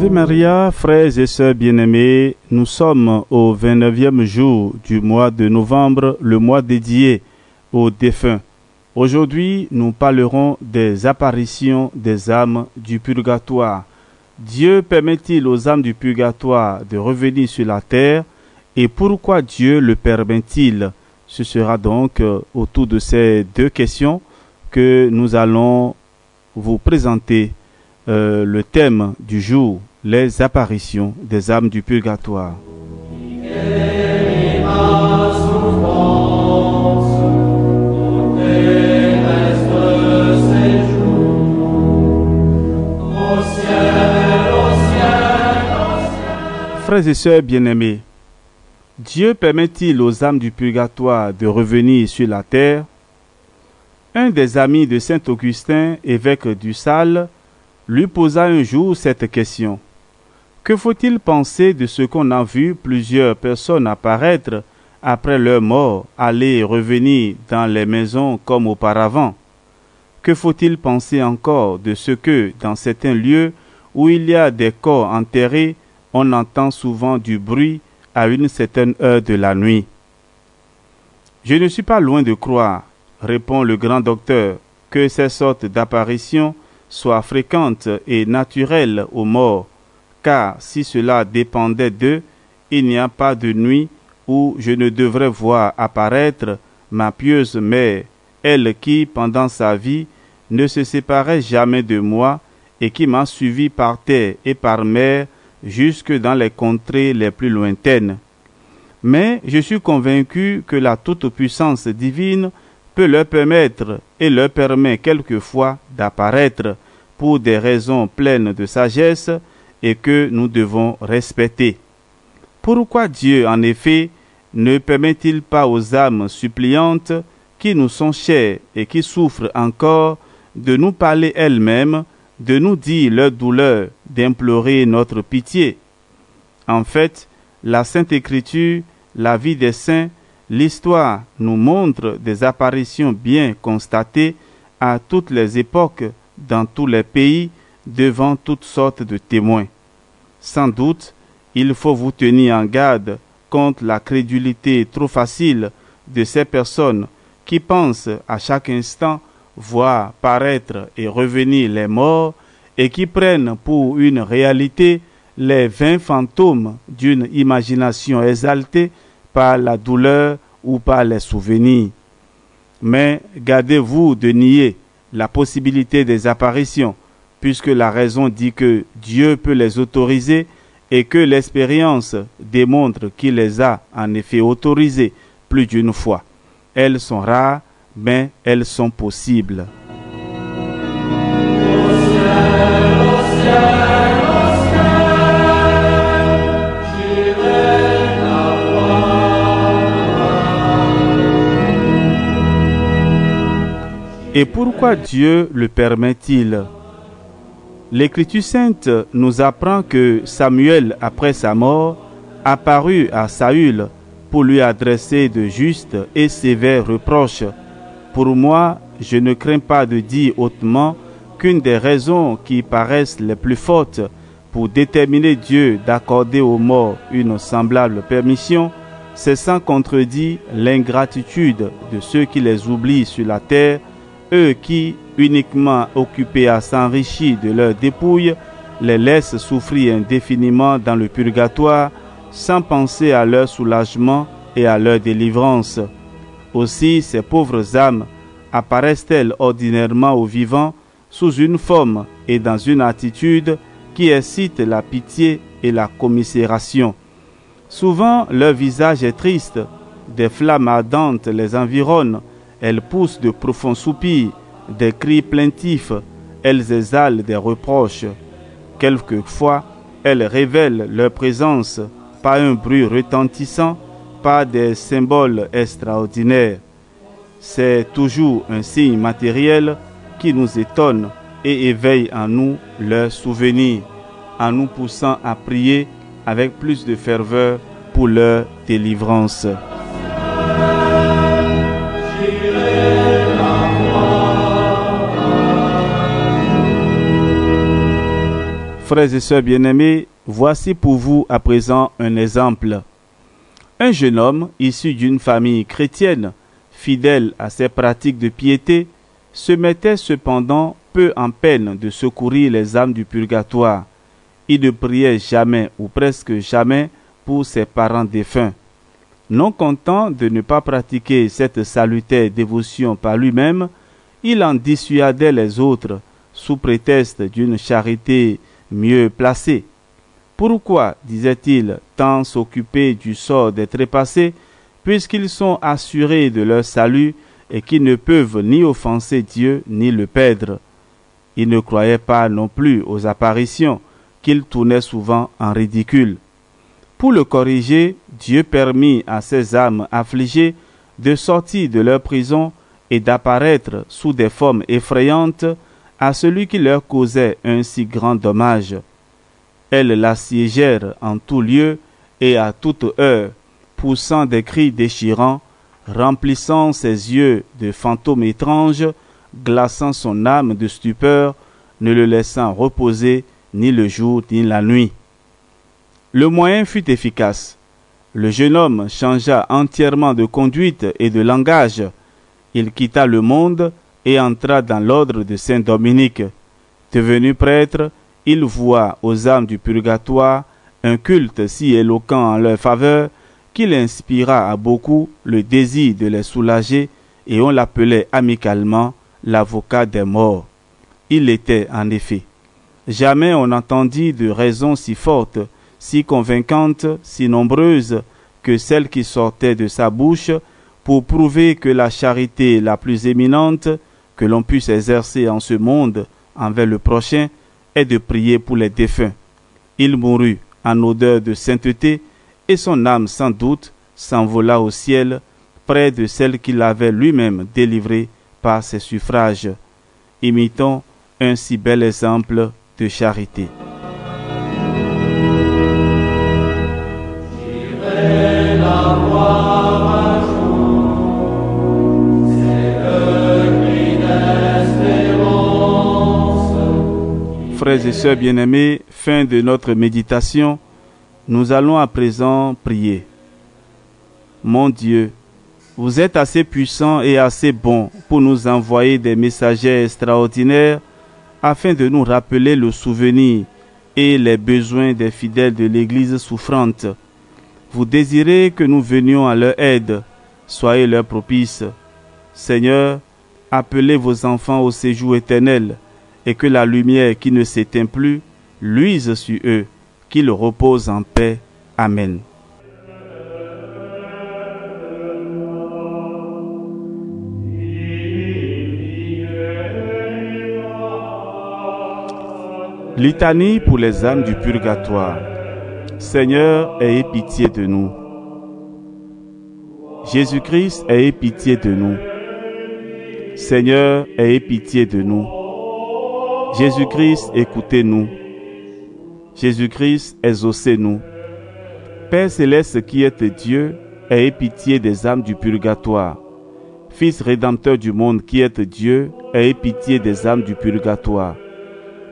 Ave Maria, frères et sœurs bien-aimés, nous sommes au 29e jour du mois de novembre, le mois dédié aux défunts. Aujourd'hui, nous parlerons des apparitions des âmes du purgatoire. Dieu permet-il aux âmes du purgatoire de revenir sur la terre et pourquoi Dieu le permet-il? Ce sera donc autour de ces deux questions que nous allons vous présenter le thème du jour, les apparitions des âmes du purgatoire. Frères et sœurs bien-aimés, Dieu permet-il aux âmes du purgatoire de revenir sur la terre? Un des amis de saint Augustin, évêque du Salles, lui posa un jour cette question. Que faut-il penser de ce qu'on a vu plusieurs personnes apparaître après leur mort, aller et revenir dans les maisons comme auparavant? Que faut-il penser encore de ce que, dans certains lieux où il y a des corps enterrés, on entend souvent du bruit à une certaine heure de la nuit? Je ne suis pas loin de croire, répond le grand docteur, que ces sortes d'apparitions soient fréquentes et naturelles aux morts, car si cela dépendait d'eux, il n'y a pas de nuit où je ne devrais voir apparaître ma pieuse mère, elle qui, pendant sa vie, ne se séparait jamais de moi et qui m'a suivi par terre et par mer jusque dans les contrées les plus lointaines. Mais je suis convaincu que la toute-puissance divine peut leur permettre et leur permet quelquefois d'apparaître pour des raisons pleines de sagesse et que nous devons respecter. Pourquoi Dieu, en effet, ne permet-il pas aux âmes suppliantes qui nous sont chères et qui souffrent encore de nous parler elles-mêmes, de nous dire leur douleur, d'implorer notre pitié? En fait, la Sainte Écriture, la vie des saints, l'histoire nous montre des apparitions bien constatées à toutes les époques, dans tous les pays, devant toutes sortes de témoins. Sans doute, il faut vous tenir en garde contre la crédulité trop facile de ces personnes qui pensent à chaque instant voir paraître et revenir les morts et qui prennent pour une réalité les vains fantômes d'une imagination exaltée par la douleur ou par les souvenirs. Mais gardez-vous de nier la possibilité des apparitions, puisque la raison dit que Dieu peut les autoriser et que l'expérience démontre qu'il les a en effet autorisées plus d'une fois. Elles sont rares, mais elles sont possibles. Et pourquoi Dieu le permet-il? L'Écriture sainte nous apprend que Samuel, après sa mort, apparut à Saül pour lui adresser de justes et sévères reproches. Pour moi, je ne crains pas de dire hautement qu'une des raisons qui paraissent les plus fortes pour déterminer Dieu d'accorder aux morts une semblable permission, c'est sans contredit l'ingratitude de ceux qui les oublient sur la terre, eux qui, uniquement occupés à s'enrichir de leurs dépouilles, les laissent souffrir indéfiniment dans le purgatoire, sans penser à leur soulagement et à leur délivrance. Aussi, ces pauvres âmes apparaissent-elles ordinairement aux vivants sous une forme et dans une attitude qui excite la pitié et la commisération. Souvent, leur visage est triste, des flammes ardentes les environnent, elles poussent de profonds soupirs, des cris plaintifs, elles exhalent des reproches. Quelquefois, elles révèlent leur présence par un bruit retentissant, par des symboles extraordinaires. C'est toujours un signe matériel qui nous étonne et éveille en nous leurs souvenirs, en nous poussant à prier avec plus de ferveur pour leur délivrance. Frères et sœurs bien-aimés, voici pour vous à présent un exemple. Un jeune homme issu d'une famille chrétienne, fidèle à ses pratiques de piété, se mettait cependant peu en peine de secourir les âmes du purgatoire. Il ne priait jamais ou presque jamais pour ses parents défunts. Non content de ne pas pratiquer cette salutaire dévotion par lui-même, il en dissuadait les autres sous prétexte d'une charité mieux placée. Pourquoi, disait-il, tant s'occuper du sort des trépassés, puisqu'ils sont assurés de leur salut et qu'ils ne peuvent ni offenser Dieu ni le perdre? Il ne croyait pas non plus aux apparitions, qu'il tournait souvent en ridicule. Pour le corriger, Dieu permit à ces âmes affligées de sortir de leur prison et d'apparaître sous des formes effrayantes à celui qui leur causait un si grand dommage. Elles l'assiégèrent en tout lieu et à toute heure, poussant des cris déchirants, remplissant ses yeux de fantômes étranges, glaçant son âme de stupeur, ne le laissant reposer ni le jour ni la nuit. Le moyen fut efficace. Le jeune homme changea entièrement de conduite et de langage. Il quitta le monde et entra dans l'ordre de Saint-Dominique. Devenu prêtre, il voua aux âmes du purgatoire un culte si éloquent en leur faveur qu'il inspira à beaucoup le désir de les soulager et on l'appelait amicalement l'avocat des morts. Il était en effet. Jamais on n'entendit de raisons si fortes, si convaincantes, si nombreuses que celles qui sortaient de sa bouche pour prouver que la charité la plus éminente que l'on puisse exercer en ce monde envers le prochain est de prier pour les défunts. Il mourut en odeur de sainteté et son âme sans doute s'envola au ciel près de celle qu'il avait lui-même délivrée par ses suffrages. Imitons un si bel exemple de charité. Frères et sœurs bien-aimés, fin de notre méditation, nous allons à présent prier. Mon Dieu, vous êtes assez puissant et assez bon pour nous envoyer des messagers extraordinaires afin de nous rappeler le souvenir et les besoins des fidèles de l'Église souffrante. Vous désirez que nous venions à leur aide. Soyez leur propice. Seigneur, appelez vos enfants au séjour éternel et que la lumière qui ne s'éteint plus luise sur eux, qu'ils reposent en paix. Amen. Litanie pour les âmes du purgatoire. Seigneur, ayez pitié de nous. Jésus-Christ, ayez pitié de nous. Seigneur, ayez pitié de nous. Jésus-Christ, écoutez-nous. Jésus-Christ, exaucez-nous. Père céleste qui êtes Dieu, ayez pitié des âmes du purgatoire. Fils rédempteur du monde qui êtes Dieu, ayez pitié des âmes du purgatoire.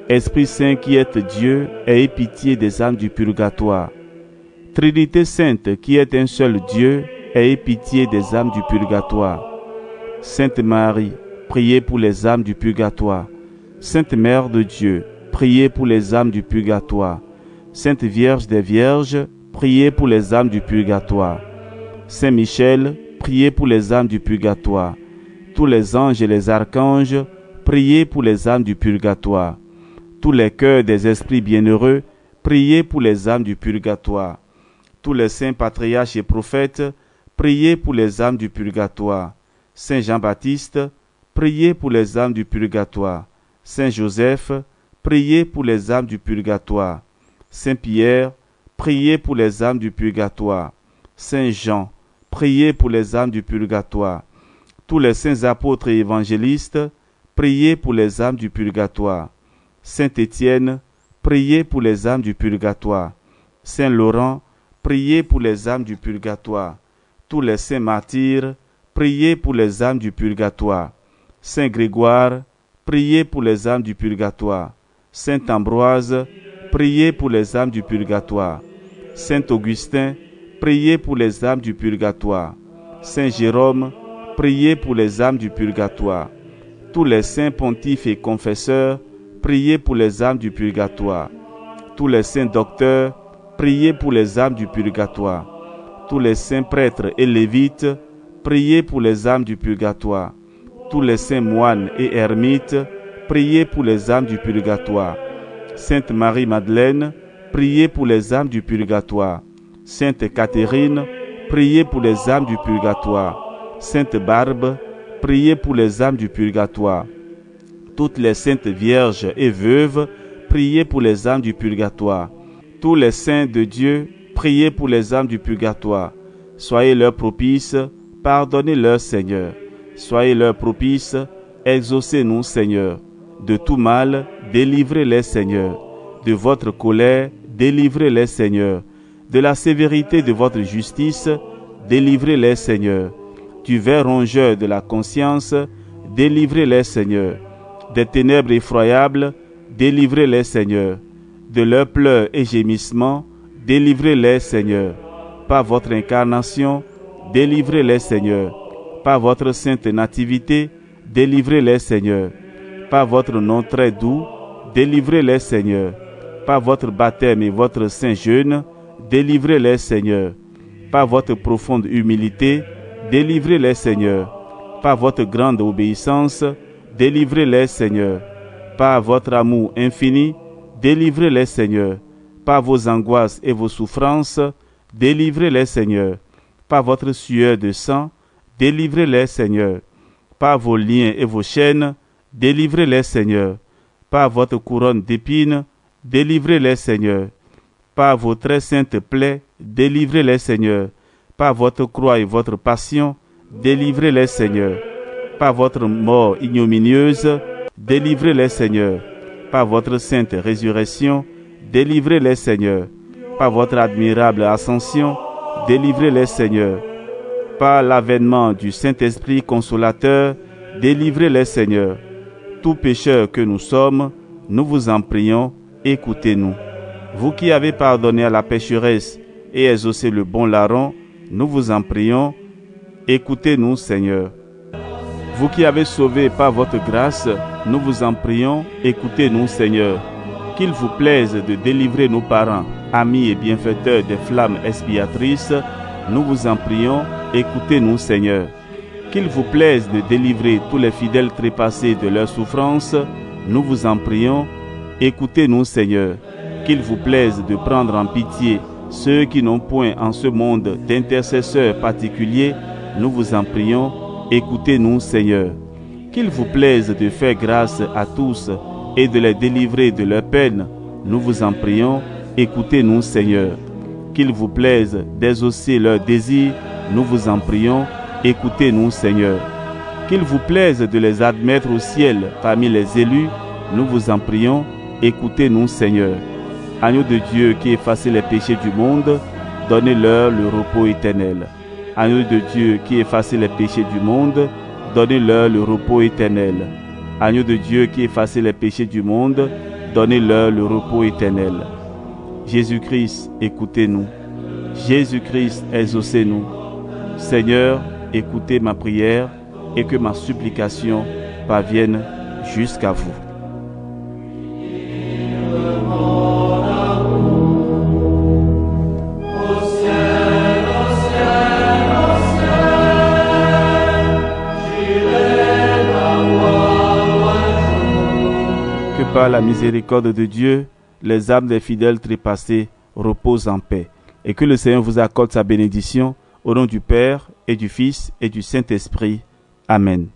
Esprit Saint qui êtes Dieu, ayez pitié des âmes du purgatoire. Trinité Sainte qui êtes un seul Dieu, ayez pitié des âmes du purgatoire. Sainte Marie, priez pour les âmes du purgatoire. Sainte Mère de Dieu, priez pour les âmes du purgatoire. Sainte Vierge des Vierges, priez pour les âmes du purgatoire. Saint Michel, priez pour les âmes du purgatoire. Tous les anges et les archanges, priez pour les âmes du purgatoire. Tous les cœurs des esprits bienheureux, priez pour les âmes du purgatoire. Tous les saints patriarches et prophètes, priez pour les âmes du purgatoire. Saint Jean-Baptiste, priez pour les âmes du purgatoire. Saint Joseph, priez pour les âmes du purgatoire. Saint Pierre, priez pour les âmes du purgatoire. Saint Jean, priez pour les âmes du purgatoire. Tous les saints apôtres et évangélistes, priez pour les âmes du purgatoire. Saint Étienne, priez pour les âmes du purgatoire. Saint Laurent, priez pour les âmes du purgatoire. Tous les saints martyrs, priez pour les âmes du purgatoire. Saint Grégoire, priez pour les âmes du purgatoire. Saint Ambroise, priez pour les âmes du purgatoire. Saint Augustin, priez pour les âmes du purgatoire. Saint Jérôme, priez pour les âmes du purgatoire. Tous les saints pontifes et confesseurs, priez pour les âmes du purgatoire. Tous les saints docteurs, priez pour les âmes du purgatoire. Tous les saints prêtres et lévites, priez pour les âmes du purgatoire. Tous les saints moines et ermites, priez pour les âmes du purgatoire. Sainte Marie-Madeleine, priez pour les âmes du purgatoire. Sainte Catherine, priez pour les âmes du purgatoire. Sainte Barbe, priez pour les âmes du purgatoire. Toutes les saintes vierges et veuves, priez pour les âmes du purgatoire. Tous les saints de Dieu, priez pour les âmes du purgatoire. Soyez leur propices, pardonnez-leur, Seigneur. Soyez leur propices, exaucez-nous, Seigneur. De tout mal, délivrez-les, Seigneur. De votre colère, délivrez-les, Seigneur. De la sévérité de votre justice, délivrez-les, Seigneur. Du ver rongeur de la conscience, délivrez-les, Seigneur. Des ténèbres effroyables, délivrez-les, Seigneur. De leurs pleurs et gémissements, délivrez-les, Seigneur. Par votre incarnation, délivrez-les, Seigneur. Par votre sainte nativité, délivrez-les, Seigneur. Par votre nom très doux, délivrez-les, Seigneur. Par votre baptême et votre saint jeûne, délivrez-les, Seigneur. Par votre profonde humilité, délivrez-les, Seigneur. Par votre grande obéissance, délivrez-les, Seigneur. Par votre amour infini, délivrez-les, Seigneur. Par vos angoisses et vos souffrances, délivrez-les, Seigneur. Par votre sueur de sang, délivrez-les, Seigneur. Par vos liens et vos chaînes, délivrez-les, Seigneur. Par votre couronne d'épines, délivrez-les, Seigneur. Par vos très saintes plaies, délivrez-les, Seigneur. Par votre croix et votre passion, délivrez-les, Seigneur. Par votre mort ignominieuse, délivrez-les, Seigneur. Par votre sainte résurrection, délivrez-les, Seigneur. Par votre admirable ascension, délivrez-les, Seigneur. Par l'avènement du Saint-Esprit consolateur, délivrez-les, Seigneur. Tout pécheur que nous sommes, nous vous en prions, écoutez-nous. Vous qui avez pardonné à la pécheresse et exaucé le bon larron, nous vous en prions, écoutez-nous, Seigneur. Vous qui avez sauvé par votre grâce, nous vous en prions, écoutez-nous, Seigneur. Qu'il vous plaise de délivrer nos parents, amis et bienfaiteurs des flammes expiatrices, nous vous en prions, écoutez-nous, Seigneur. Qu'il vous plaise de délivrer tous les fidèles trépassés de leurs souffrances, nous vous en prions, écoutez-nous, Seigneur. Qu'il vous plaise de prendre en pitié ceux qui n'ont point en ce monde d'intercesseurs particuliers, nous vous en prions, écoutez-nous, Seigneur. Qu'il vous plaise de faire grâce à tous et de les délivrer de leurs peines, nous vous en prions, écoutez-nous, Seigneur. Qu'il vous plaise d'exaucer leurs désirs, nous vous en prions, écoutez-nous, Seigneur. Qu'il vous plaise de les admettre au ciel parmi les élus, nous vous en prions, écoutez-nous, Seigneur. Agneau de Dieu qui effacez les péchés du monde, donnez-leur le repos éternel. Agneau de Dieu qui effacez les péchés du monde, donnez-leur le repos éternel. Agneau de Dieu qui effacez les péchés du monde, donnez-leur le repos éternel. Jésus-Christ, écoutez-nous. Jésus-Christ, exaucez-nous. Seigneur, écoutez ma prière et que ma supplication parvienne jusqu'à vous. Par la miséricorde de Dieu, les âmes des fidèles trépassés reposent en paix, et que le Seigneur vous accorde sa bénédiction au nom du Père et du Fils et du Saint-Esprit. Amen.